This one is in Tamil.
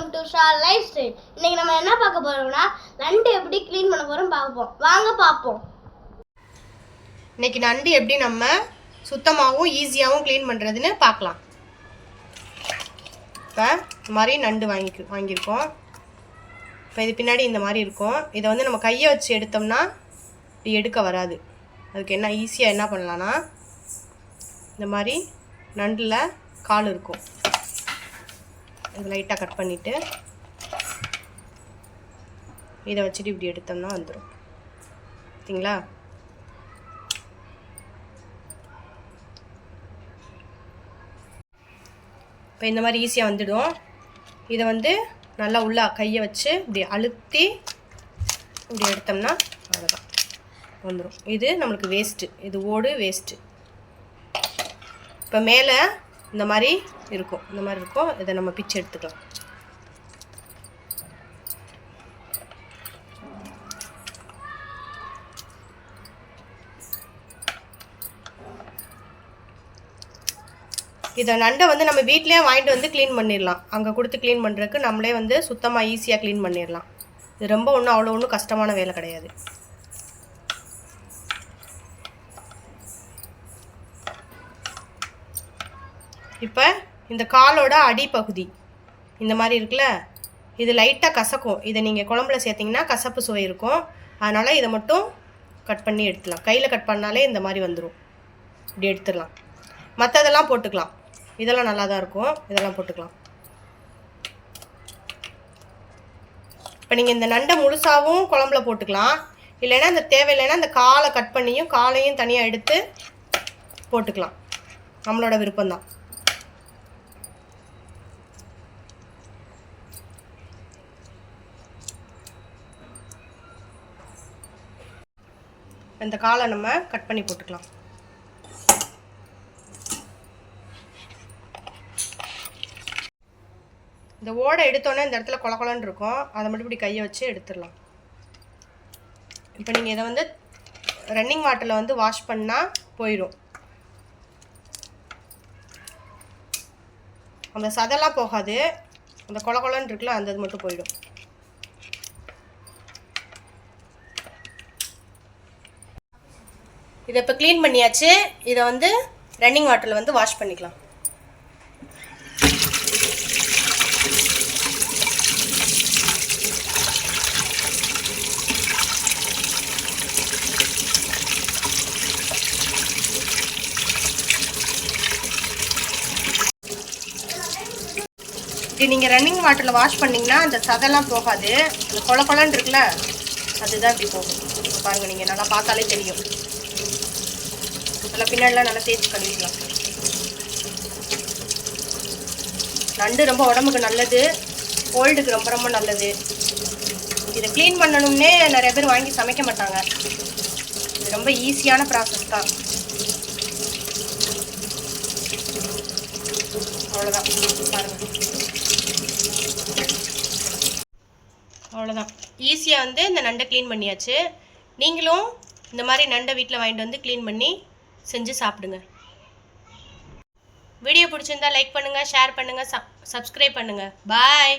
Welcome to Shah life style. இன்னைக்கு நம்ம என்ன பார்க்க போறோம்னா நண்டு எப்படி க்ளீன் பண்ண போறோம் பார்ப்போம். வாங்க பார்ப்போம். இன்னைக்கு நண்டு எப்படி நம்ம சுத்தமாகவும் ஈஸியாகவும் க்ளீன் பண்ணுறதுன்னு பார்க்கலாம். இப்போ இந்த மாதிரி நண்டு வாங்கியிருக்கோம். இப்போ இது பின்னாடி இந்த மாதிரி இருக்கும். இதை வந்து நம்ம கையை வச்சு எடுத்தோம்னா இப்படி எடுக்க வராது. அதுக்கு என்ன ஈஸியாக என்ன பண்ணலான்னா, இந்த மாதிரி நண்டில் கால் இருக்கும், இது லைட்டாக கட் பண்ணிவிட்டு இதை வச்சுட்டு இப்படி எடுத்தோம்னா வந்துடும். பார்த்தீங்களா? இப்போ இந்த மாதிரி ஈஸியாக வந்துடும். இதை வந்து நல்லா உள்ள கையை வச்சு இப்படி அழுத்தி இப்படி எடுத்தோம்னா அவ்வளோதான் வந்துடும். இது நம்மளுக்கு வேஸ்ட்டு, இது ஓடு வேஸ்ட்டு. இப்போ மேலே இந்த மாதிரி இருக்கும், இந்த மாதிரி இருக்கும். இதை நம்ம பிச்சு எடுத்துக்கலாம். இதை நண்டை வந்து நம்ம வீட்டிலே வாங்கிட்டு வந்து க்ளீன் பண்ணிடலாம். அங்கே கொடுத்து க்ளீன் பண்ணுறதுக்கு நம்மளே வந்து சுத்தமாக ஈஸியாக க்ளீன் பண்ணிடலாம். இது ரொம்ப அவ்வளோ ஒன்றும் கஷ்டமான வேலை கிடையாது. இப்போ இந்த காலோட அடிப்பகுதி இந்த மாதிரி இருக்குல்ல, இது லைட்டாக கசக்கும். இதை நீங்கள் குழம்புல சேர்த்திங்கன்னா கசப்பு சுவை இருக்கும். அதனால் இதை மட்டும் கட் பண்ணி எடுத்துடலாம். கையில் கட் பண்ணாலே இந்த மாதிரி வந்துடும். இப்படி எடுத்துடலாம். மற்றதெல்லாம் போட்டுக்கலாம். இதெல்லாம் நல்லா தான் இருக்கும், இதெல்லாம் போட்டுக்கலாம். இப்போ நீங்கள் இந்த நண்டை முழுசாகவும் குழம்புல போட்டுக்கலாம். இல்லைன்னா இந்த தேவையில்லைன்னா இந்த காலை கட் பண்ணியும் காலையும் தனியாக எடுத்து போட்டுக்கலாம். நம்மளோட விருப்பம்தான். இந்த காலை நம்ம கட் பண்ணி போட்டுக்கலாம். இந்த ஓடை எடுத்தோன்னே இந்த இடத்துல கொலன்னு இருக்கும். அதை மட்டும் இப்படி கையை வச்சு எடுத்துடலாம். இப்போ நீங்கள் இதை வந்து ரன்னிங் வாட்டரில் வந்து வாஷ் பண்ணால் போயிடும். அந்த சதெல்லாம் போகாது, அந்த கொலன்னு இருக்குல்ல அந்த இது மட்டும் போயிடும். இதை இப்போ க்ளீன் பண்ணியாச்சு. இதை வந்து ரன்னிங் வாட்டரில் வந்து வாஷ் பண்ணிக்கலாம். இப்படி நீங்கள் ரன்னிங் வாட்டரில் வாஷ் பண்ணிங்கன்னா அந்த சதெல்லாம் போகாது. அந்த கொலன்னு இருக்குல்ல அதுதான் இப்படி போகும். பாருங்கள், நீங்கள் நல்லா பார்த்தாலே தெரியும். நல்லா பின்னாடிலாம் நல்லா தேய்ச்சி கழுவிக்கலாம். நண்டு ரொம்ப உடம்புக்கு நல்லது, கோல்டுக்கு ரொம்ப ரொம்ப நல்லது. இதை க்ளீன் பண்ணணும்னே நிறைய பேர் வாங்கி சமைக்க மாட்டாங்க. இது ரொம்ப ஈஸியான ப்ராசஸ் தான். அவ்வளோதான், பாருங்கள், அவ்வளோதான். ஈஸியாக வந்து இந்த நண்டை க்ளீன் பண்ணியாச்சு. நீங்களும் இந்த மாதிரி நண்டை வீட்டில் வாங்கிட்டு வந்து க்ளீன் பண்ணி செஞ்சு சாப்பிடுங்க. வீடியோ பிடிச்சிருந்தா லைக் பண்ணுங்கள், ஷேர் பண்ணுங்கள், சப்ஸ்கிரைப் பண்ணுங்கள். பாய்.